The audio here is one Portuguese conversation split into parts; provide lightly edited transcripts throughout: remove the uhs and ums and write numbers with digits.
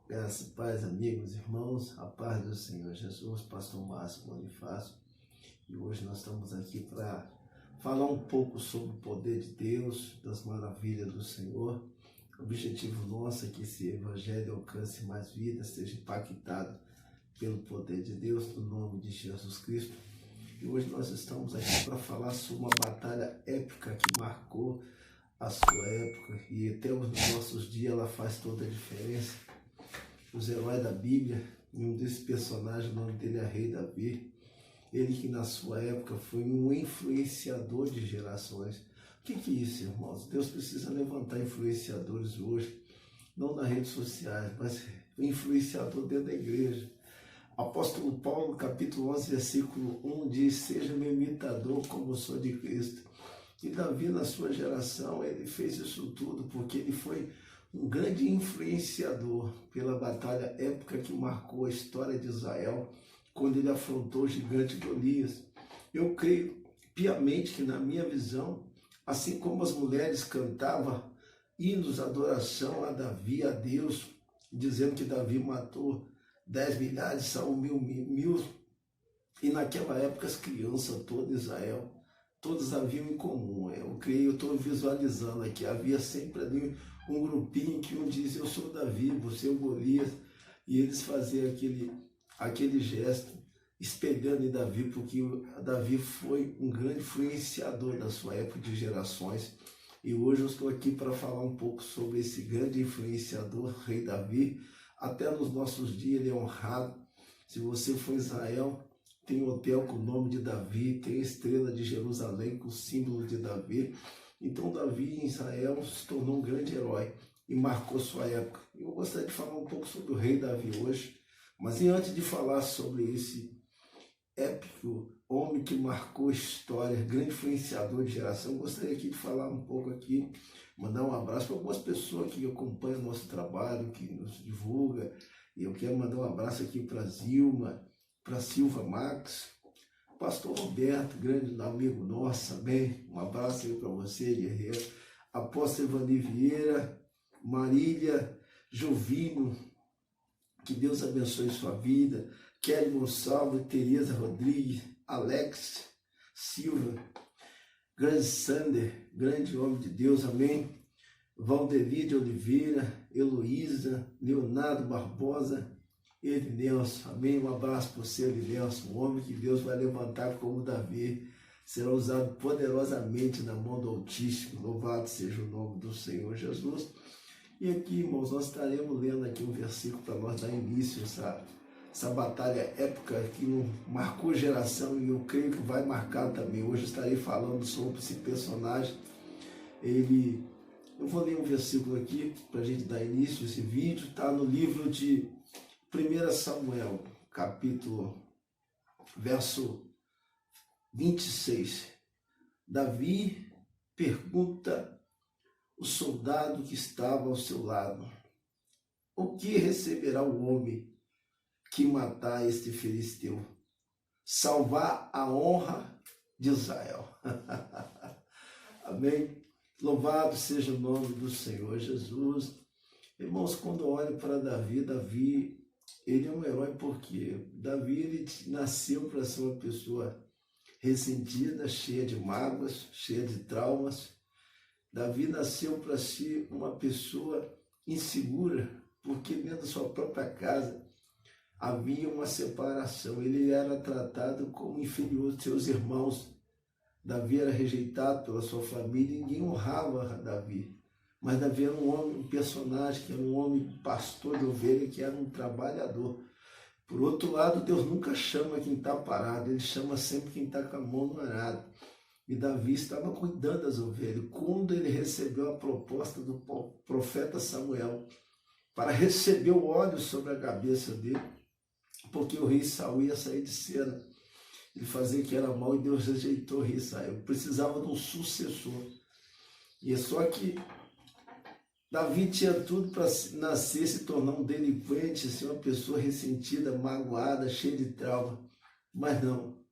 Graças, paz, amigos, irmãos, a paz do Senhor Jesus, pastor Márcio Bonifácio. E hoje nós estamos aqui para falar um pouco sobre o poder de Deus, das maravilhas do Senhor. O objetivo nosso é que esse evangelho alcance mais vidas, seja impactado pelo poder de Deus, no nome de Jesus Cristo. E hoje nós estamos aqui para falar sobre uma batalha épica que marcou a sua época e até os nossos dias ela faz toda a diferença. Os heróis da Bíblia, e um desses personagens, o nome dele é Rei Davi, ele que na sua época foi um influenciador de gerações. O que é isso, irmãos? Deus precisa levantar influenciadores hoje, não nas redes sociais, mas influenciador dentro da igreja. Apóstolo Paulo, capítulo 11, versículo 1, diz: seja meu imitador como eu sou de Cristo. E Davi, na sua geração, ele fez isso tudo porque ele foi um grande influenciador pela batalha épica que marcou a história de Israel, quando ele afrontou o gigante Golias. Eu creio piamente que, na minha visão, assim como as mulheres cantavam hinos de adoração a Davi, a Deus, dizendo que Davi matou 10 milhares, Saul mil, e naquela época as crianças, todo Israel, todos haviam em comum. Eu creio, eu estou visualizando aqui, havia sempre ali um grupinho que um diz: eu sou Davi, você é o Golias, e eles faziam aquele gesto, espelhando em Davi, porque Davi foi um grande influenciador da sua época de gerações. E hoje eu estou aqui para falar um pouco sobre esse grande influenciador, Rei Davi. Até nos nossos dias ele é honrado. Se você for em Israel, tem um hotel com o nome de Davi, tem a estrela de Jerusalém com o símbolo de Davi. Então Davi em Israel se tornou um grande herói e marcou sua época. Eu gostaria de falar um pouco sobre o rei Davi hoje, mas antes de falar sobre esse épico homem que marcou a história, grande influenciador de geração, eu gostaria aqui de falar um pouco aqui, mandar um abraço para algumas pessoas que acompanham o nosso trabalho, que nos divulga. E eu quero mandar um abraço aqui para Zilma, para Silva Max, pastor Roberto, grande amigo nosso também, um abraço aí para você, guerreiro, apóstolo Evani Vieira, Marília Jovino, que Deus abençoe sua vida, Kelly Gonçalves, Tereza Rodrigues, Alex Silva, grande Sander, grande homem de Deus, amém, Valdeli de Oliveira, Heloísa, Leonardo Barbosa, Elinelson, amém? Um abraço para você, Elinelson, um homem que Deus vai levantar como Davi, será usado poderosamente na mão do Altíssimo. Louvado seja o nome do Senhor Jesus. E aqui, irmãos, nós estaremos lendo aqui um versículo para nós dar início a essa batalha épica que marcou geração e eu creio que vai marcar também. Hoje eu estarei falando sobre esse personagem. Eu vou ler um versículo aqui para a gente dar início a esse vídeo. Está no livro de 1 Samuel, capítulo, verso 26. Davi pergunta o soldado que estava ao seu lado: o que receberá o homem que matar este filisteu? Salvar a honra de Israel. Amém? Louvado seja o nome do Senhor Jesus. Irmãos, quando eu olho para Davi, ele é um herói porque Davi ele nasceu para ser uma pessoa ressentida, cheia de mágoas, cheia de traumas. Davi nasceu para ser uma pessoa insegura, porque dentro da sua própria casa havia uma separação. Ele era tratado como inferior aos seus irmãos. Davi era rejeitado pela sua família e ninguém honrava Davi. Mas Davi era um homem, um personagem, que era um homem pastor de ovelha, que era um trabalhador. Por outro lado, Deus nunca chama quem está parado, Ele chama sempre quem está com a mão no arado. E Davi estava cuidando das ovelhas. Quando ele recebeu a proposta do profeta Samuel para receber o óleo sobre a cabeça dele, porque o rei Saul ia sair de cena, ele fazia que era mal e Deus rejeitou o rei Saul. Precisava de um sucessor. E é só que Davi tinha tudo para nascer, se tornar um delinquente, ser uma pessoa ressentida, magoada, cheia de trauma. Mas não,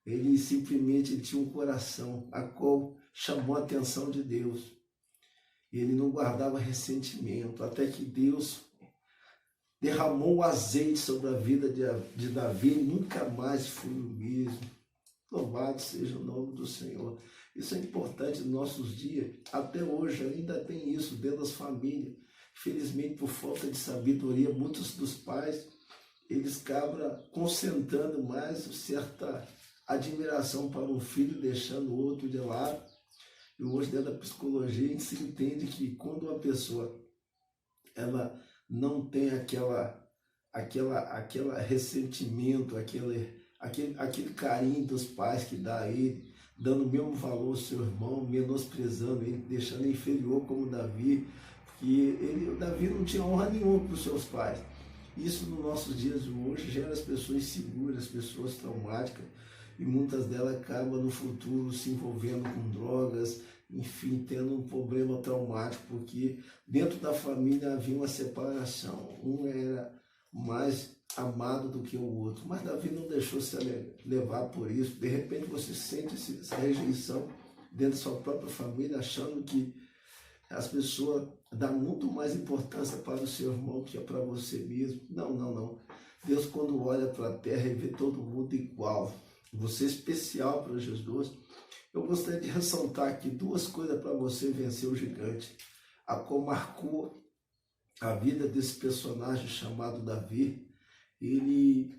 ele simplesmente tinha um coração a qual chamou a atenção de Deus. Ele não guardava ressentimento, até que Deus derramou o azeite sobre a vida de Davi e nunca mais foi o mesmo. Louvado seja o nome do Senhor. Isso é importante nos nossos dias. Até hoje ainda tem isso dentro das famílias. Infelizmente, por falta de sabedoria, muitos dos pais, eles acabam concentrando mais certa admiração para um filho, deixando o outro de lado. E hoje, dentro da psicologia, a gente se entende que quando uma pessoa ela não tem aquela ressentimento, aquele carinho dos pais que dá a ele, dando o mesmo valor ao seu irmão, menosprezando ele, deixando ele inferior como Davi, porque Davi não tinha honra nenhuma para os seus pais. Isso nos nossos dias de hoje gera as pessoas inseguras, as pessoas traumáticas, e muitas delas acabam no futuro se envolvendo com drogas, enfim, tendo um problema traumático, porque dentro da família havia uma separação, um era mais amado do que o outro, mas Davi não deixou se levar por isso. De repente você sente essa rejeição dentro da sua própria família, achando que as pessoas dão muito mais importância para o seu irmão que é para você mesmo. Não. Deus, quando olha para a terra e vê todo mundo igual, você é especial para Jesus. Eu gostaria de ressaltar aqui duas coisas para você vencer o gigante. A qual marcou a vida desse personagem chamado Davi. Ele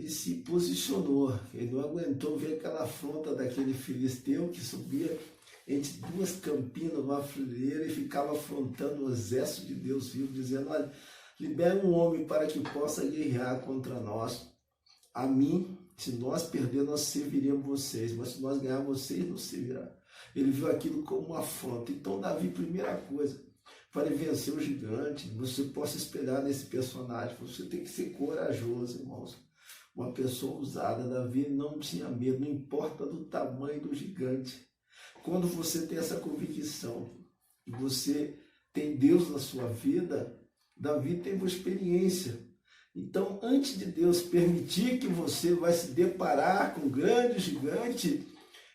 se posicionou, ele não aguentou ver aquela afronta daquele filisteu que subia entre duas campinas, numa fileira, e ficava afrontando o exército de Deus vivo, dizendo: olha, libere um homem para que possa guerrear contra nós. A mim, se nós perder, nós serviremos vocês, mas se nós ganhar, vocês não servirão. Ele viu aquilo como uma afronta. Então, Davi, primeira coisa, para vencer o gigante, você possa espelhar nesse personagem. Você tem que ser corajoso, irmãos. Uma pessoa ousada. Davi não tinha medo, não importa do tamanho do gigante. Quando você tem essa convicção e você tem Deus na sua vida, Davi teve uma experiência. Então, antes de Deus permitir que você vai se deparar com um grande gigante,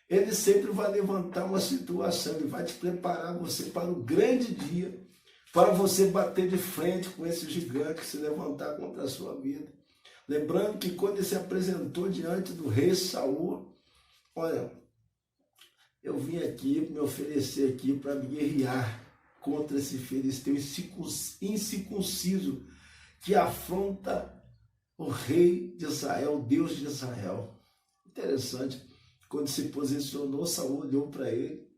Ele sempre vai levantar uma situação, Ele vai te preparar você para o grande dia, para você bater de frente com esse gigante que se levantar contra a sua vida. Lembrando que quando ele se apresentou diante do rei Saul, olha, eu vim aqui me oferecer aqui para me guerrear contra esse filisteu incircunciso que afronta o rei de Israel, o Deus de Israel. Interessante, quando se posicionou, Saul olhou para ele: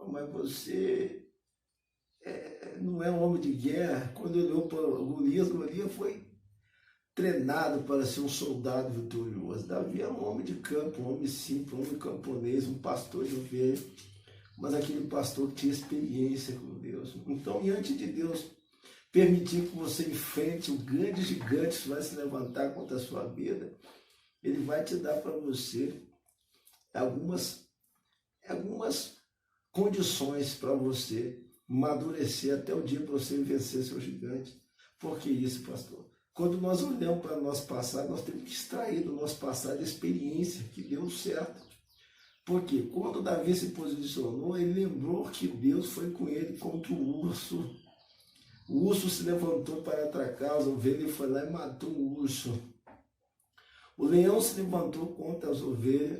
mas você não é um homem de guerra. Quando olhou para Golias foi treinado para ser um soldado vitorioso. Davi era um homem de campo, um homem simples, um homem camponês, um pastor de ovelha, mas aquele pastor que tinha experiência com Deus. Então, diante de Deus permitir que você enfrente o grande gigante que vai se levantar contra a sua vida, Ele vai te dar para você algumas condições para você amadurecer até o dia para você vencer seu gigante. Por que isso, pastor? Quando nós olhamos para o nosso passado, nós temos que extrair do nosso passado a experiência que deu certo. Porque quando Davi se posicionou, ele lembrou que Deus foi com ele contra o urso. O urso se levantou para atracar as ovelhas e foi lá e matou o urso. O leão se levantou contra as ovelhas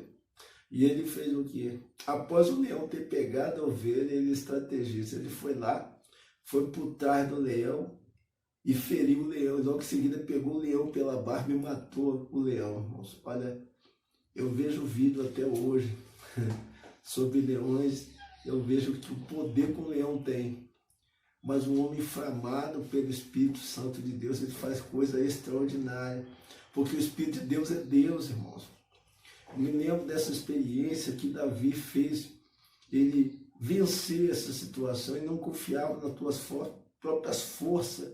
e ele fez o quê? Após o leão ter pegado a ovelha, ele estrategista. Ele foi lá, foi por trás do leão e feriu o leão. Logo em seguida pegou o leão pela barba e matou o leão, irmãos. Olha, eu vejo vídeo até hoje sobre leões, eu vejo que o poder que o leão tem. Mas um homem inflamado pelo Espírito Santo de Deus, ele faz coisa extraordinária. Porque o Espírito de Deus é Deus, irmãos. Eu me lembro dessa experiência que Davi fez, ele vencer essa situação e não confiava nas suas próprias forças.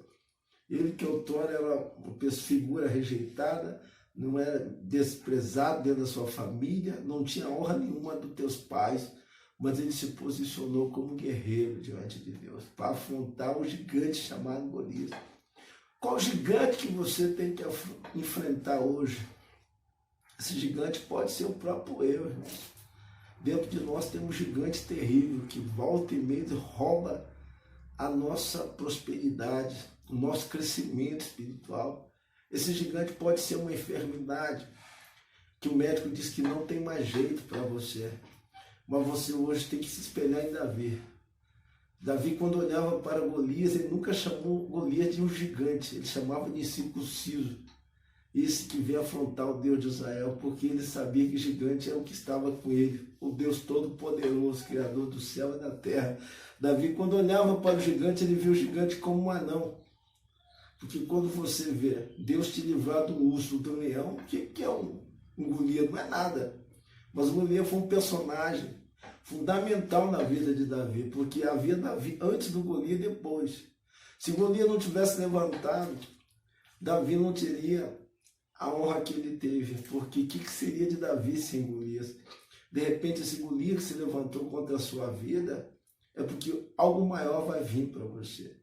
Ele que outrora era uma figura rejeitada, não era desprezado dentro da sua família, não tinha honra nenhuma dos teus pais, mas ele se posicionou como guerreiro diante de Deus, para afrontar o gigante chamado Golias. Qual gigante que você tem que enfrentar hoje? Esse gigante pode ser o próprio eu, irmãos. Dentro de nós temos um gigante terrível que volta e meia rouba a nossa prosperidade, o nosso crescimento espiritual. Esse gigante pode ser uma enfermidade que o médico diz que não tem mais jeito para você. Mas você hoje tem que se espelhar em Davi. Davi, quando olhava para Golias, ele nunca chamou Golias de um gigante, ele chamava de incircunciso. Esse que veio afrontar o Deus de Israel, porque ele sabia que gigante é o que estava com ele, o Deus Todo-Poderoso, Criador do céu e da terra. Davi, quando olhava para o gigante, ele viu o gigante como um anão. Porque quando você vê Deus te livrar do urso, do leão, o que é um Golias? Não é nada. Mas Golias foi um personagem fundamental na vida de Davi, porque havia Davi antes do Golias e depois. Se Golias não tivesse levantado, Davi não teria a honra que ele teve, porque o que seria de Davi sem Golias? De repente, esse Golias que se levantou contra a sua vida, é porque algo maior vai vir para você.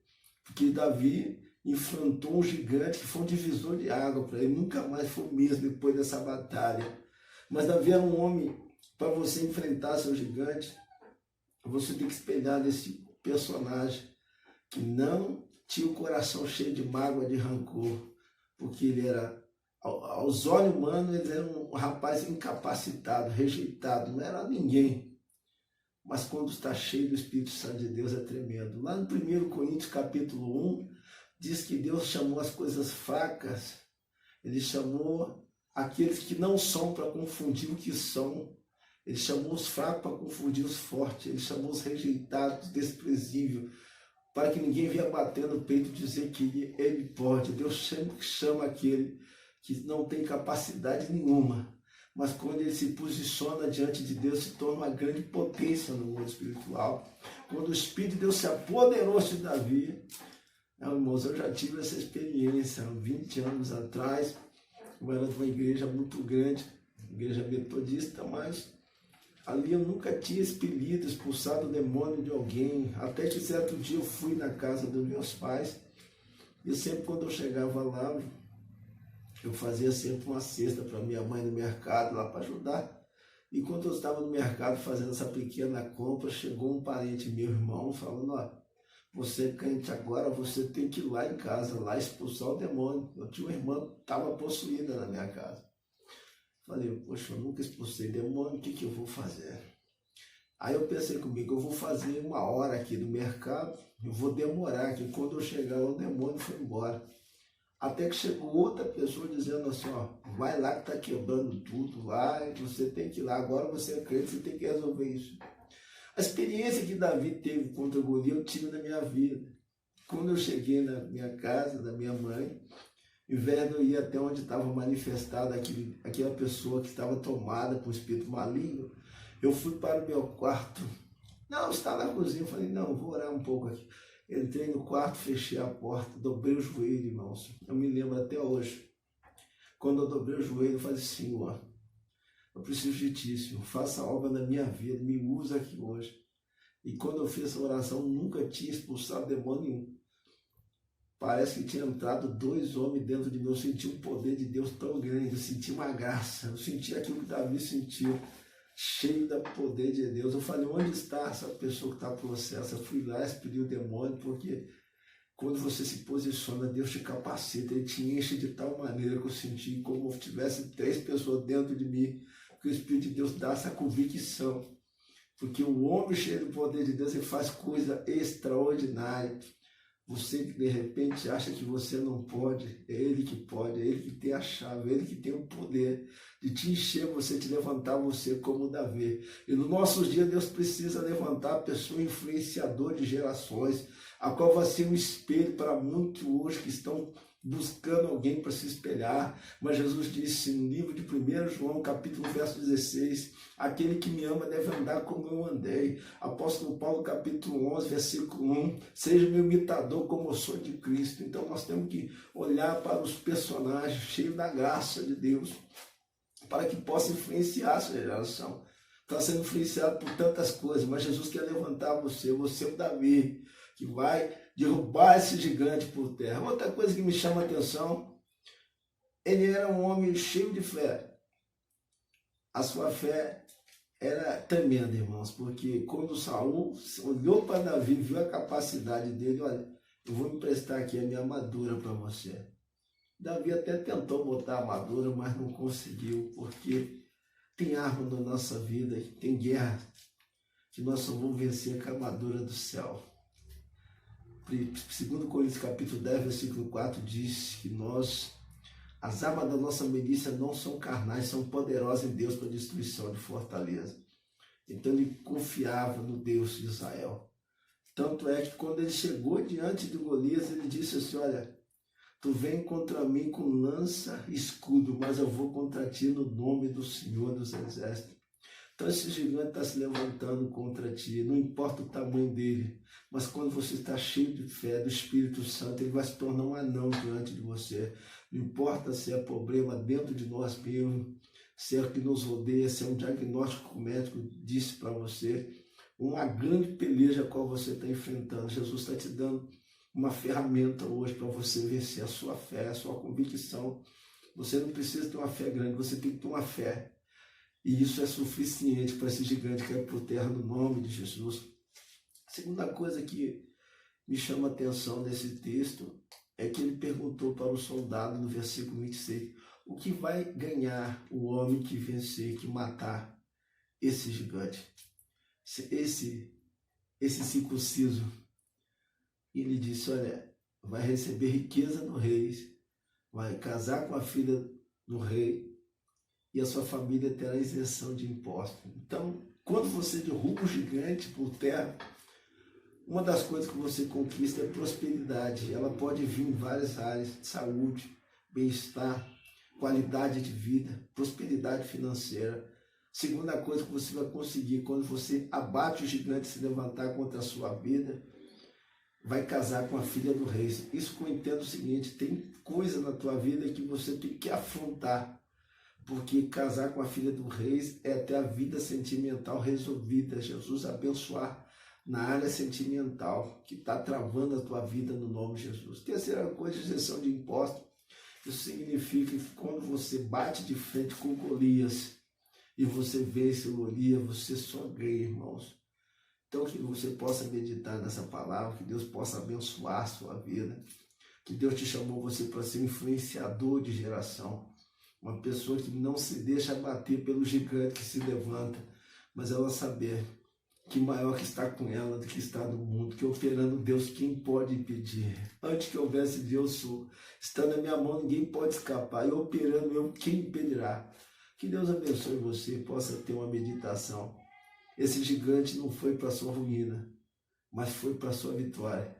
Porque Davi enfrentou um gigante que foi um divisor de água para ele, nunca mais foi o mesmo depois dessa batalha. Mas Davi era um homem, para você enfrentar seu gigante, você tem que espelhar nesse personagem que não tinha o coração cheio de mágoa, de rancor, porque ele era, aos olhos humanos, ele era um rapaz incapacitado, rejeitado, não era ninguém. Mas quando está cheio do Espírito Santo de Deus é tremendo. Lá no 1 Coríntios capítulo 1, diz que Deus chamou as coisas fracas, ele chamou aqueles que não são para confundir o que são, ele chamou os fracos para confundir os fortes, ele chamou os rejeitados, desprezíveis, para que ninguém venha bater no peito e dizer que ele pode. Deus sempre chama aquele que não tem capacidade nenhuma, mas quando ele se posiciona diante de Deus, se torna uma grande potência no mundo espiritual. Quando o Espírito de Deus se apoderou de Davi, irmãos, eu já tive essa experiência, 20 anos atrás, eu era de uma igreja muito grande, igreja metodista, mas ali eu nunca tinha expelido, expulsado o demônio de alguém, até que certo dia eu fui na casa dos meus pais, e sempre quando eu chegava lá, eu fazia sempre uma cesta para minha mãe no mercado, lá para ajudar. E quando eu estava no mercado fazendo essa pequena compra, chegou um parente, meu irmão, falando, ó, você é crente agora, você tem que ir lá em casa, lá expulsar o demônio. Eu tinha uma irmã que estava possuída na minha casa. Falei, poxa, eu nunca expulsei demônio, o que eu vou fazer? Aí eu pensei comigo, eu vou fazer 1 hora aqui no mercado, eu vou demorar, que quando eu chegar o demônio foi embora. Até que chegou outra pessoa dizendo assim, ó, vai lá que tá quebrando tudo lá, você tem que ir lá, agora você é crente, você tem que resolver isso. A experiência que Davi teve contra Golias eu tive na minha vida. Quando eu cheguei na minha casa, da minha mãe, ao invés de eu ir até onde estava manifestada aquela pessoa que estava tomada por um espírito maligno, eu fui para o meu quarto. Não, está na cozinha. Eu falei, não, vou orar um pouco aqui. Entrei no quarto, fechei a porta, dobrei o joelho, irmãos. Eu me lembro até hoje. Quando eu dobrei o joelho, eu falei, Senhor, eu preciso de ti, Senhor. Faça a obra na minha vida, me usa aqui hoje. E quando eu fiz essa oração, nunca tinha expulsado demônio nenhum. Parece que tinha entrado 2 homens dentro de mim. Eu senti um poder de Deus tão grande, eu senti uma graça, eu senti aquilo que Davi sentiu, cheio do poder de Deus. Eu falei, onde está essa pessoa que está possessa? Eu fui lá, expeli o demônio, porque quando você se posiciona, Deus te capacita, Ele te enche de tal maneira que eu senti como se tivesse 3 pessoas dentro de mim, que o Espírito de Deus dá essa convicção. Porque o homem cheio do poder de Deus, ele faz coisa extraordinária. Você que de repente acha que você não pode, é Ele que pode, é Ele que tem a chave, é Ele que tem o poder de te encher, você, te levantar você como Davi. E nos nossos dias Deus precisa levantar a pessoa influenciadora de gerações, a qual vai ser um espelho para muitos hoje que estão buscando alguém para se espelhar. Mas Jesus disse no livro de 1 João, capítulo verso 16, aquele que me ama deve andar como eu andei. Apóstolo Paulo, capítulo 11, versículo 1, seja meu imitador como eu sou de Cristo. Então nós temos que olhar para os personagens cheios da graça de Deus, para que possa influenciar essa geração. Está sendo influenciado por tantas coisas, mas Jesus quer levantar você é o Davi, que vai derrubar esse gigante por terra. Outra coisa que me chama a atenção, ele era um homem cheio de fé. A sua fé era tremenda, irmãos, porque quando Saul olhou para Davi, viu a capacidade dele, olha, eu vou emprestar aqui a minha armadura para você. Davi até tentou botar a armadura, mas não conseguiu, porque tem arma na nossa vida, tem guerra, que nós só vamos vencer com a armadura do céu. 2 Coríntios capítulo 10, versículo 4 diz que as armas da nossa milícia não são carnais, são poderosas em Deus para destruição de fortaleza. Então ele confiava no Deus de Israel. Tanto é que quando ele chegou diante de Golias, ele disse assim, olha, tu vem contra mim com lança e escudo, mas eu vou contra ti no nome do Senhor dos Exércitos. Então esse gigante está se levantando contra ti, não importa o tamanho dele, mas quando você está cheio de fé do Espírito Santo, ele vai se tornar um anão diante de você. Não importa se é problema dentro de nós mesmos, se é o que nos rodeia, se é um diagnóstico que o médico disse para você, uma grande peleja a qual você está enfrentando. Jesus está te dando uma ferramenta hoje para você vencer a sua fé, a sua convicção. Você não precisa ter uma fé grande, você tem que ter uma fé. E isso é suficiente para esse gigante cair por terra no nome de Jesus. A segunda coisa que me chama a atenção nesse texto é que ele perguntou para o soldado no versículo 26, o que vai ganhar o homem que vencer, que matar esse gigante, esse circunciso? E ele disse, olha, vai receber riqueza do rei, vai casar com a filha do rei e a sua família terá isenção de impostos. Então, quando você derruba o gigante por terra, uma das coisas que você conquista é prosperidade. Ela pode vir em várias áreas, saúde, bem-estar, qualidade de vida, prosperidade financeira. Segunda coisa que você vai conseguir quando você abate o gigante e se levantar contra a sua vida, vai casar com a filha do rei. Isso que eu entendo é o seguinte, tem coisa na tua vida que você tem que afrontar, porque casar com a filha do rei é ter a vida sentimental resolvida. Jesus abençoar na área sentimental, que está travando a tua vida no nome de Jesus. Terceira coisa, isenção de impostos. Isso significa que quando você bate de frente com Golias e você vence o Golias, você só ganha, irmãos. Então que você possa meditar nessa palavra, que Deus possa abençoar a sua vida, que Deus te chamou você para ser um influenciador de geração, uma pessoa que não se deixa abater pelo gigante que se levanta, mas ela saber que maior que está com ela do que está no mundo, que operando Deus, quem pode impedir? Antes que houvesse Deus, sou. Está na minha mão, ninguém pode escapar. E operando eu, quem impedirá? Que Deus abençoe você e possa ter uma meditação. Esse gigante não foi para a sua ruína, mas foi para a sua vitória.